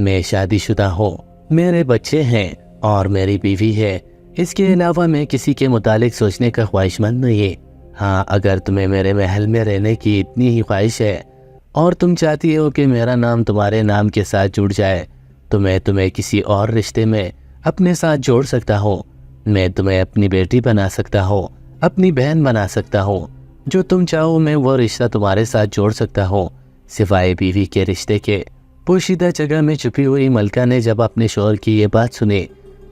میں شادی شدہ ہوں، میرے بچے ہیں اور میری بیوی ہے۔ اس کے علاوہ میں کسی کے متعلق سوچنے کا خواہش مند نہیں۔ ہاں، اگر تمہیں میرے محل میں رہنے کی اتنی ہی خواہش ہے اور تم چاہتی ہو کہ میرا نام تمہارے نام کے ساتھ جڑ جائے تو میں تمہیں کسی اور رشتے میں اپنے ساتھ جوڑ سکتا ہوں۔ میں تمہیں اپنی بیٹی بنا سکتا ہوں، اپنی بہن بنا سکتا ہوں۔ جو تم چاہو میں وہ رشتہ تمہارے ساتھ جوڑ سکتا ہوں، سوائے بیوی کے رشتے کے۔ پوشیدہ جگہ میں چھپی ہوئی ملکہ نے جب اپنے شوہر کی یہ بات سنی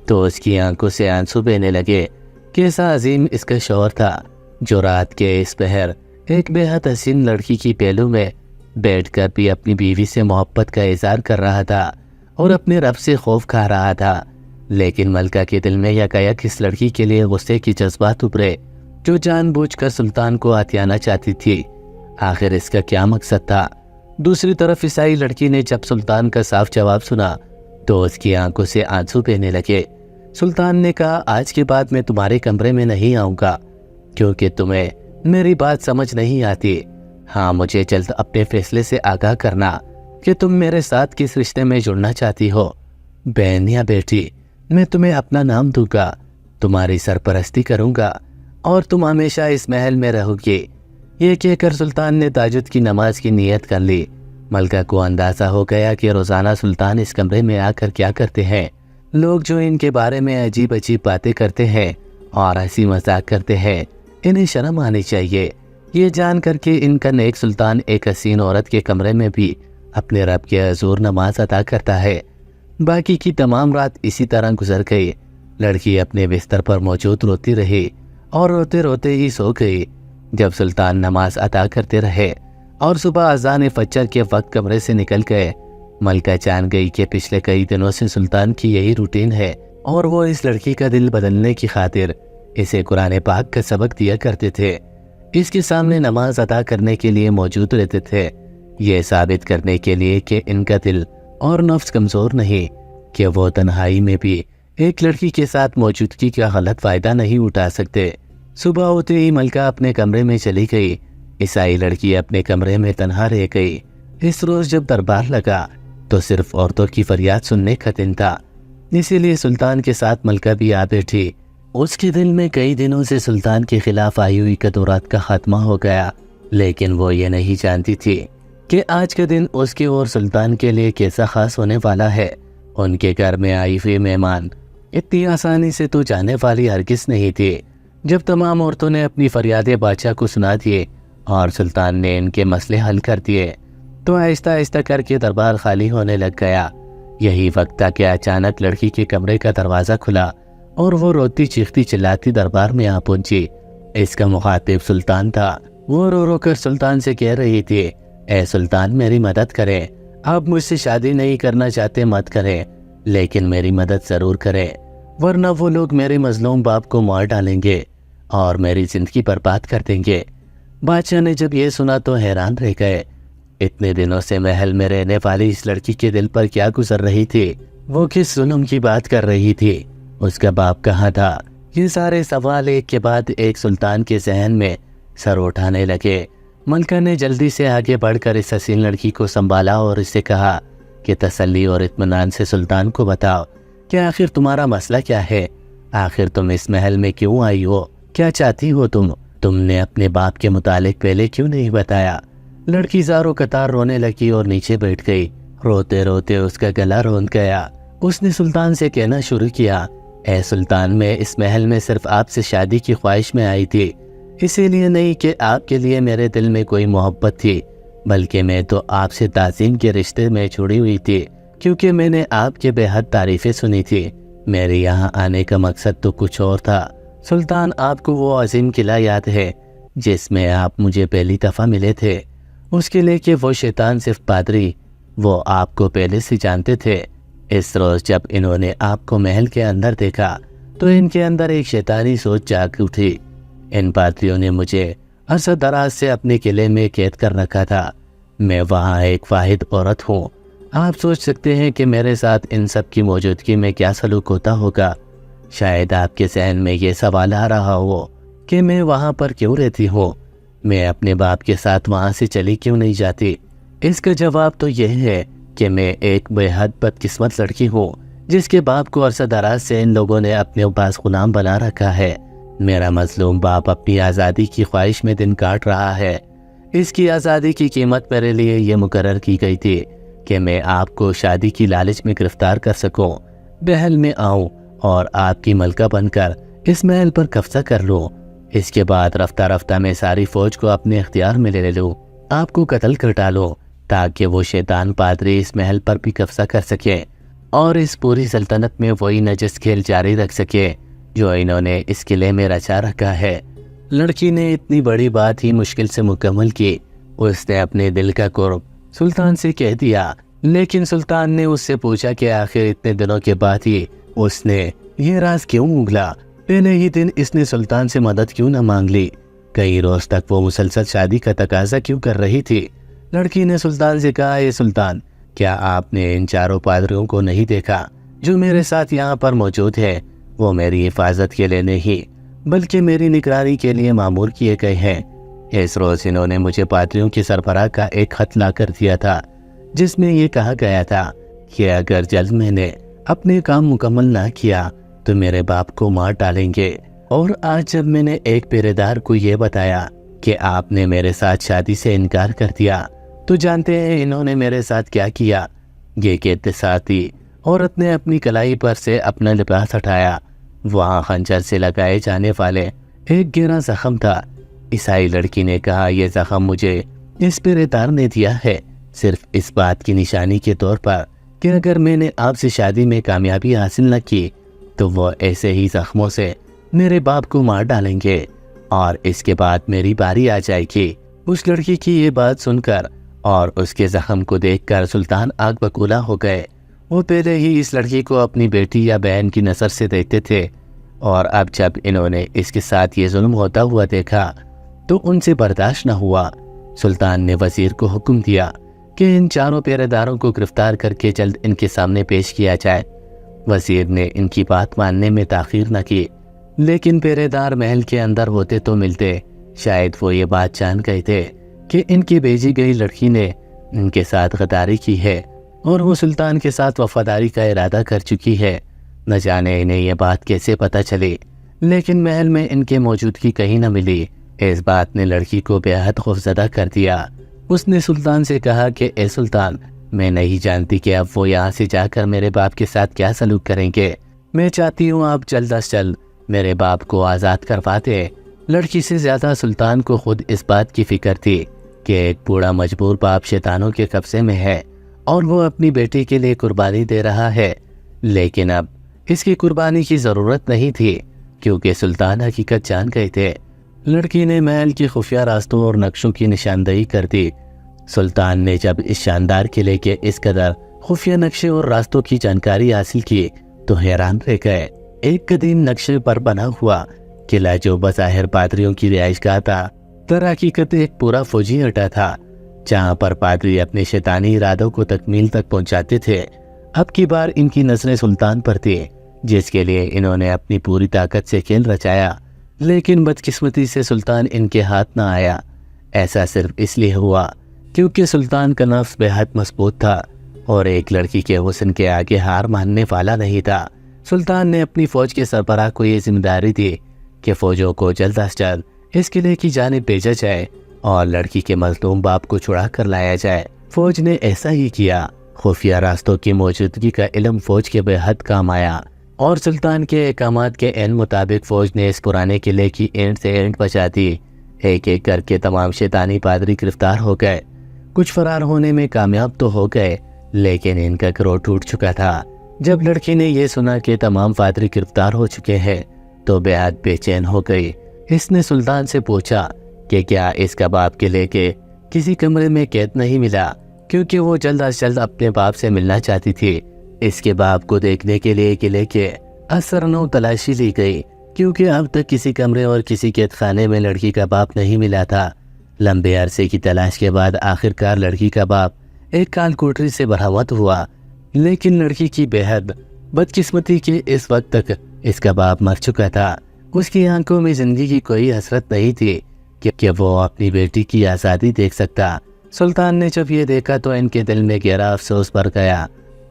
تو اس کی آنکھوں سے آنسو بہنے لگے۔ کیسا عظیم اس کا شوہر تھا جو رات کے اس پہر ایک بے حد حسین لڑکی کی پہلو میں بیٹھ کر بھی اپنی بیوی سے محبت کا اظہار کر رہا تھا اور اپنے رب سے خوف کھا رہا تھا۔ لیکن ملکہ کے دل میں یکایک اس لڑکی کے لیے غصے کی جذبات ابھرے جو جان بوجھ کر سلطان کو ہتھیانا چاہتی تھی۔ آخر اس کا کیا مقصد تھا؟ دوسری طرف عیسائی لڑکی نے جب سلطان کا صاف جواب سنا تو اس کی آنکھوں سے آنسو بہنے لگے۔ سلطان نے کہا، آج کے بعد میں تمہارے کمرے میں نہیں آؤں گا کیونکہ تمہیں میری بات سمجھ نہیں آتی۔ ہاں، مجھے جلد اپنے فیصلے سے آگاہ کرنا کہ تم میرے ساتھ کس رشتے میں جڑنا چاہتی ہو، بہن یا بیٹی۔ میں تمہیں اپنا نام دوں گا، تمہاری سرپرستی کروں گا اور تم ہمیشہ اس محل میں رہو گی۔ یہ کہہ کر سلطان نے تہجد کی نماز کی نیت کر لی۔ ملکہ کو اندازہ ہو گیا کہ روزانہ سلطان اس کمرے میں آ کر کیا کرتے ہیں۔ لوگ جو ان کے بارے میں عجیب عجیب باتیں کرتے ہیں اور ہنسی مذاق کرتے ہیں، انہیں شرم آنی چاہیے۔ یہ جان کر کہ ان کا نیک سلطان ایک حسین عورت کے کمرے میں بھی اپنے رب کے حضور نماز ادا کرتا ہے۔ باقی کی تمام رات اسی طرح گزر گئی۔ لڑکی اپنے بستر پر موجود روتی رہی اور روتے روتے ہی سو گئی۔ جب سلطان نماز ادا کرتے رہے اور صبح اذان فجر کے وقت کمرے سے نکل گئے، ملکہ جان گئی کہ پچھلے کئی دنوں سے سلطان کی یہی روٹین ہے اور وہ اس لڑکی کا دل بدلنے کی خاطر اسے قرآن پاک کا سبق دیا کرتے تھے، اس کے سامنے نماز ادا کرنے کے لیے موجود رہتے تھے، یہ ثابت کرنے کے لیے کہ ان کا دل اور نفس کمزور نہیں، کہ وہ تنہائی میں بھی ایک لڑکی کے ساتھ موجودگی کا غلط فائدہ نہیں اٹھا سکتے۔ صبح ہوتے ہی ملکہ اپنے کمرے میں چلی گئی۔ عیسائی لڑکی اپنے کمرے میں تنہا رہ گئی۔ اس روز جب دربار لگا تو صرف عورتوں کی فریاد سننے کا دن تھا، اسی لیے سلطان کے ساتھ ملکہ بھی آ بیٹھی۔ اس کے دل میں کئی دنوں سے سلطان کے خلاف آئی ہوئی کدورات کا خاتمہ ہو گیا، لیکن وہ یہ نہیں جانتی تھی کہ آج کا دن اس کے اور سلطان کے لیے کیسا خاص ہونے والا ہے۔ ان کے گھر میں آئی ہوئی مہمان اتنی آسانی سے تو جانے والی ہرگز نہیں تھی۔ جب تمام عورتوں نے اپنی فریادیں بادشاہ کو سنا دیے اور سلطان نے ان کے مسئلے حل کر دیے تو آہستہ آہستہ کر کے دربار خالی ہونے لگ گیا۔ یہی وقت تھا کہ اچانک لڑکی کے کمرے کا دروازہ کھلا اور وہ روتی چیختی چلاتی دربار میں آ پہنچی۔ اس کا مخاطب سلطان تھا۔ وہ رو رو کر سلطان سے کہہ رہی تھی، اے سلطان، میری مدد کریں۔ آپ مجھ سے شادی نہیں کرنا چاہتے مت کریں، لیکن میری مدد ضرور کریں، ورنہ وہ لوگ میرے مظلوم باپ کو مار ڈالیں گے اور میری زندگی برباد کر دیں گے۔ بادشاہ نے جب یہ سنا تو حیران رہ گئے۔ اتنے دنوں سے محل میں رہنے والی اس لڑکی کے دل پر کیا گزر رہی تھی؟ وہ کس ظلم کی بات کر رہی تھی؟ اس کا باپ کہاں تھا؟ یہ سارے سوال ایک کے بعد ایک سلطان کے ذہن میں سر اٹھانے لگے۔ ملکہ نے جلدی سے آگے بڑھ کر اس حسین لڑکی کو سنبھالا اور اسے کہا کہ تسلی اور اطمینان سے سلطان کو بتاؤ کہ آخر تمہارا مسئلہ کیا ہے؟ آخر تم اس محل میں کیوں آئی ہو؟ کیا چاہتی ہو تم نے اپنے باپ کے متعلق پہلے کیوں نہیں بتایا؟ لڑکی زاروں قطار رونے لگی اور نیچے بیٹھ گئی۔ روتے روتے اس کا گلا روند گیا۔ اس نے سلطان سے کہنا شروع کیا، اے سلطان، میں اس محل میں صرف آپ سے شادی کی خواہش میں آئی تھی، اسی لیے نہیں کہ آپ کے لیے میرے دل میں کوئی محبت تھی، بلکہ میں تو آپ سے تعظیم کے رشتے میں جڑی ہوئی تھی، کیونکہ میں نے آپ کے بے حد تعریفیں سنی تھی۔ میرے یہاں آنے کا مقصد تو کچھ اور تھا۔ سلطان، آپ کو وہ عظیم قلعہ یاد ہے جس میں آپ مجھے پہلی دفعہ ملے تھے؟ اس قلعے کے وہ شیطان صرف پادری، وہ آپ کو پہلے سے جانتے تھے۔ اس روز جب انہوں نے آپ کو محل کے اندر دیکھا تو ان کے اندر ایک شیطانی سوچ جاگ اٹھی۔ ان پادریوں نے مجھے عرصہ دراز سے اپنے قلعے میں قید کر رکھا تھا۔ میں وہاں ایک واحد عورت ہوں۔ آپ سوچ سکتے ہیں کہ میرے ساتھ ان سب کی موجودگی میں کیا سلوک ہوتا ہوگا۔ شاید آپ کے ذہن میں یہ سوال آ رہا ہو کہ میں وہاں پر کیوں رہتی ہوں؟ میں اپنے باپ کے ساتھ وہاں سے چلی کیوں نہیں جاتی؟ اس کا جواب تو یہ ہے کہ میں ایک بے حد بدقسمت لڑکی ہوں جس کے باپ کو عرصہ دراز سے ان لوگوں نے اپنے پاس غلام بنا رکھا ہے۔ میرا مظلوم باپ اپنی آزادی کی خواہش میں دن کاٹ رہا ہے۔ اس کی آزادی کی قیمت میرے لیے یہ مقرر کی گئی تھی کہ میں آپ کو شادی کی لالچ میں گرفتار کر سکوں، محل میں آؤں اور آپ کی ملکہ بن کر اس محل پر قبضہ کر لوں۔ اس کے بعد رفتہ رفتہ میں ساری فوج کو اپنے اختیار میں لے لوں، آپ کو قتل کر ڈالوں تاکہ وہ شیطان پادری اس محل پر بھی قبضہ کر سکے اور اس پوری سلطنت میں وہی نجس کھیل جاری رکھ سکے جو انہوں نے اس قلعے میں رچا رکھا ہے۔ لڑکی نے اتنی بڑی بات ہی مشکل سے مکمل کی۔ اس نے اپنے دل کا قرب سلطان سے کہہ دیا، لیکن سلطان نے اس سے پوچھا کہ آخر اتنے دنوں کے بعد ہی اس نے یہ راز کیوں اگلا؟ پہلے ہی دن اس نے سلطان سے مدد کیوں نہ مانگ لی؟ کئی روز تک وہ مسلسل شادی کا تقاضا کیوں کر رہی تھی؟ لڑکی نے سلطان سے کہا، اے سلطان، کیا آپ نے ان چاروں پادریوں کو نہیں دیکھا جو میرے ساتھ یہاں پر موجود ہے؟ وہ میری حفاظت کے لیے نہیں بلکہ میری نگرانی کے لیے مامور کیے گئے ہیں۔ اس روز انہوں نے مجھے پادریوں کے سربراہ کا ایک خط لا کر دیا تھا جس میں یہ کہا گیا تھا کہ اگر جلد میں نے اپنے کام مکمل نہ کیا تو میرے باپ کو مار ڈالیں گے۔ اور آج جب میں نے ایک پہرے دار کو یہ بتایا کہ آپ نے میرے ساتھ شادی سے انکار کر دیا تو جانتے ہیں انہوں نے میرے ساتھ کیا کیا؟ یہ کہ ساتھی عورت نے اپنی کلائی پر سے اپنا لباس ہٹایا۔ وہاں خنجر سے لگائے جانے والے ایک گہرا زخم تھا۔ عیسائی لڑکی نے کہا، یہ زخم مجھے اس پہرے دار نے دیا ہے صرف اس بات کی نشانی کے طور پر کہ اگر میں نے آپ سے شادی میں کامیابی حاصل نہ کی تو وہ ایسے ہی زخموں سے میرے باپ کو مار ڈالیں گے اور اس کے بعد میری باری آ جائے گی۔ اس لڑکی کی یہ بات سن کر اور اس کے زخم کو دیکھ کر سلطان آگ بگولا ہو گئے۔ وہ پہلے ہی اس لڑکی کو اپنی بیٹی یا بہن کی نظر سے دیکھتے تھے اور اب جب انہوں نے اس کے ساتھ یہ ظلم ہوتا ہوا دیکھا تو ان سے برداشت نہ ہوا۔ سلطان نے وزیر کو حکم دیا کہ ان چاروں پہرے داروں کو گرفتار کر کے جلد ان کے سامنے پیش کیا جائے۔ وزیر نے ان کی بات ماننے میں تاخیر نہ کی، لیکن پہرے دار محل کے اندر ہوتے تو ملتے۔ شاید وہ یہ بات جان گئے تھے کہ ان کی بھیجی گئی لڑکی نے ان کے ساتھ غداری کی ہے اور وہ سلطان کے ساتھ وفاداری کا ارادہ کر چکی ہے۔ نہ جانے انہیں یہ بات کیسے پتہ چلی، لیکن محل میں ان کے موجودگی کہیں نہ ملی۔ اس بات نے لڑکی کو بے حد خوفزدہ کر دیا۔ اس نے سلطان سے کہا کہ اے سلطان، میں نہیں جانتی کہ اب وہ یہاں سے جا کر میرے باپ کے ساتھ کیا سلوک کریں گے۔ میں چاہتی ہوں آپ جلد از جلد میرے باپ کو آزاد کروا دیں۔ لڑکی سے زیادہ سلطان کو خود اس بات کی فکر تھی کہ ایک بوڑھا مجبور باپ شیطانوں کے قبضے میں ہے اور وہ اپنی بیٹی کے لیے قربانی دے رہا ہے، لیکن اب اس کی قربانی کی ضرورت نہیں تھی کیونکہ سلطان حقیقت جان گئے تھے۔ لڑکی نے محل کی خفیہ راستوں اور نقشوں کی نشاندہی کر دی۔ سلطان نے جب اس شاندار قلعے کے اس قدر خفیہ نقشے اور راستوں کی جانکاری حاصل کی تو حیران رہ گئے۔ ایک قدیم نقشے پر بنا ہوا قلعہ جو بظاہر پادریوں کی رہائش گاہ تھا، در حقیقت ایک پورا فوجی اڈا تھا جہاں پر پادری اپنے شیطانی ارادوں کو تکمیل تک پہنچاتے تھے۔ اب کی بار ان کی نظریں سلطان پر تھی جس کے لیے انہوں نے اپنی پوری طاقت سے کھیل رچایا، لیکن بدقسمتی سے سلطان ان کے ہاتھ نہ آیا۔ ایسا صرف اس لیے ہوا کیونکہ سلطان کا نفس بے حد مضبوط تھا اور ایک لڑکی کے حسن کے آگے ہار ماننے والا نہیں تھا۔ سلطان نے اپنی فوج کے سربراہ کو یہ ذمہ داری دی کہ فوجوں کو جلد از جلد اس قلعے کی جانب بھیجا جائے اور لڑکی کے مظلوم باپ کو چھڑا کر لایا جائے۔ فوج نے ایسا ہی کیا۔ خفیہ راستوں کی موجودگی کا علم فوج کے بے حد کام آیا اور سلطان کے احکامات کے عین مطابق فوج نے اس پرانے قلعے کی اینٹ سے اینٹ بچا دی۔ ایک ایک کر کے تمام شیطانی پادری گرفتار ہو گئے۔ کچھ فرار ہونے میں کامیاب تو ہو گئے لیکن ان کا گروہ ٹوٹ چکا تھا۔ جب لڑکی نے یہ سنا کہ تمام پادری گرفتار ہو چکے ہیں تو بے حد بے چین ہو گئی۔ اس نے سلطان سے پوچھا کہ کیا اس کا باپ قلعے کے کسی کمرے میں قید نہیں ملا، کیونکہ وہ جلد از جلد اپنے باپ سے ملنا چاہتی تھی۔ اس کے باپ کو دیکھنے کے لیے قلعے کے اثرنو تلاشی لی گئی کیونکہ اب تک کسی کمرے اور کسی قید خانے میں لڑکی کا باپ نہیں ملا تھا۔ لمبے عرصے کی تلاش کے بعد آخرکار لڑکی کا باپ ایک کال کوٹری سے برآمد ہوا، لیکن لڑکی کی بے حد بدقسمتی کے اس وقت تک اس کا باپ مر چکا تھا۔ اس کی آنکھوں میں زندگی کی کوئی حسرت نہیں تھی کہ وہ اپنی بیٹی کی آزادی دیکھ سکتا۔ سلطان نے جب یہ دیکھا تو ان کے دل میں گہرا افسوس بھر گیا۔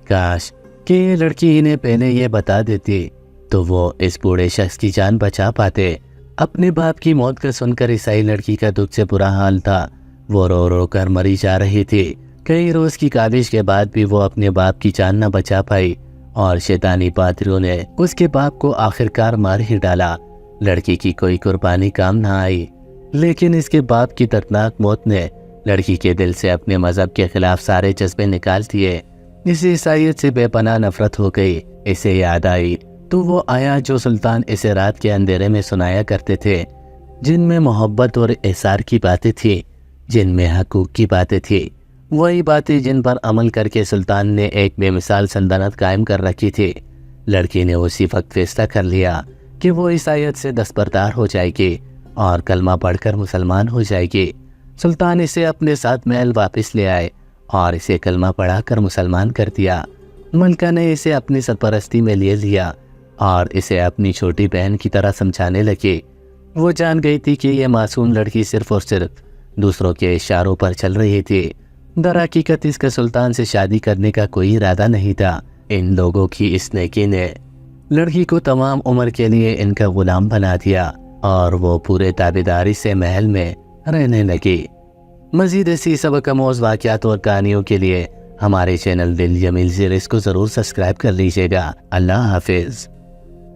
کاش کہ یہ لڑکی انہیں پہلے یہ بتا دیتی تو وہ اس بوڑھے شخص کی جان بچا پاتے۔ اپنے باپ کی موت کا سن کر عیسائی لڑکی کا دکھ سے برا حال تھا۔ وہ رو رو کر مری جا رہی تھی۔ کئی روز کی کاوش کے بعد بھی وہ اپنے باپ کی جان نہ بچا پائی اور شیطانی پادریوں نے اس کے باپ کو آخرکار مار ہی ڈالا۔ لڑکی کی کوئی قربانی کام نہ آئی، لیکن اس کے باپ کی دردناک موت نے لڑکی کے دل سے اپنے مذہب کے خلاف سارے جذبے نکال دیے۔ اسے عیسائیت سے بے پناہ نفرت ہو گئی۔ اسے یاد آئی تو وہ آیا جو سلطان اسے رات کے اندھیرے میں سنایا کرتے تھے، جن میں محبت اور احسار کی باتیں تھیں، جن میں حقوق کی باتیں تھیں، وہی باتیں جن پر عمل کر کے سلطان نے ایک بے مثال سلطنت قائم کر رکھی تھی۔ لڑکی نے اسی وقت فیصلہ کر لیا کہ وہ عیسائیت سے دستبردار ہو جائے گی اور کلمہ پڑھ کر مسلمان ہو جائے گی۔ سلطان اسے اپنے ساتھ محل واپس لے آئے اور اسے کلمہ پڑھا کر مسلمان کر دیا۔ ملکہ نے اسے اپنی سرپرستی میں لے لیا اور اسے اپنی چھوٹی بہن کی طرح سمجھانے لگی۔ وہ جان گئی تھی کہ یہ معصوم لڑکی صرف اور صرف دوسروں کے اشاروں پر چل رہی تھی۔ در حقیقت اس کا سلطان سے شادی کرنے کا کوئی ارادہ نہیں تھا۔ ان لوگوں کی اس نیکی نے لڑکی کو تمام عمر کے لیے ان کا غلام بنا دیا اور وہ پورے تابعداری سے محل میں رہنے لگی۔ مزید ایسی سبق آموز واقعات اور کہانیوں کے لیے ہمارے چینل دل جمیل سیریز کو ضرور سبسکرائب کر لیجیے گا۔ اللہ حافظ۔